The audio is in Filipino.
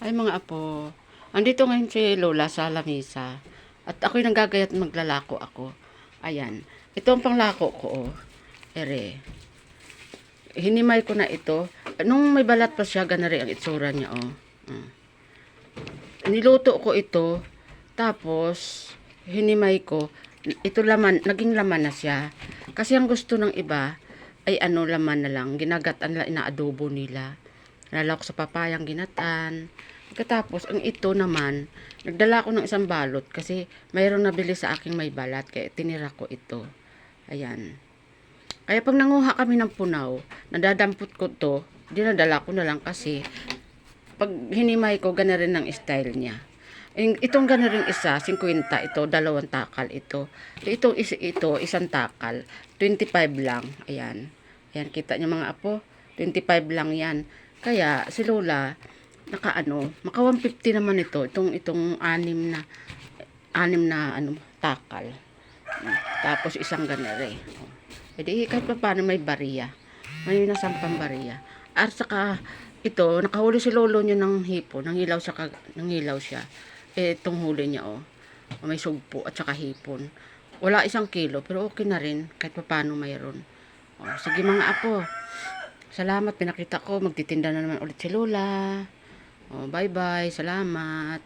Ay mga apo, andito ngayon si Lola sa lamisa. At ako'y nanggagayat maglalako ako. Ayan. Ito ang panglako ko, oh. Ere. Hinimay ko na ito. Nung may balat pa siya, ganari ang itsura niya, oh. Niluto ko ito. Tapos, hinimay ko. Ito laman, naging laman na siya. Kasi ang gusto ng iba, ay ano laman na lang. Ginagatan na inaadobo nila. Nalak sa papayang ginatan. Pagkatapos, ang ito naman, nagdala ko ng isang balot kasi mayroon nabili sa aking may balat. Kaya tinira ko ito. Ayan. Kaya pag nanguha kami ng punaw, nadadampot ko to, dinadala ko na lang kasi pag hinimay ko, gana rin ang style niya. Itong gana rin isa, 50 ito, dalawang takal ito. Ito, isang takal, 25 lang. Ayan. Ayan, kita niyo mga apo, 25 lang yan. Kaya, si Lola, maka 150 naman ito. Itong anim na takal. Tapos isang ganere. E di kahit pa paano may bariya. May nasampang bariya. At saka ito, nakahuli si lolo niya ng hipo. Nangilaw siya. Itong huli niya, oh. May sugpo at saka hipon. Wala 1 kilo, pero okay na rin. Kahit pa paano mayroon. Oh, sige mga apo. Salamat, pinakita ko. Magtitinda na naman ulit si Lola. Oh, bye-bye. Salamat.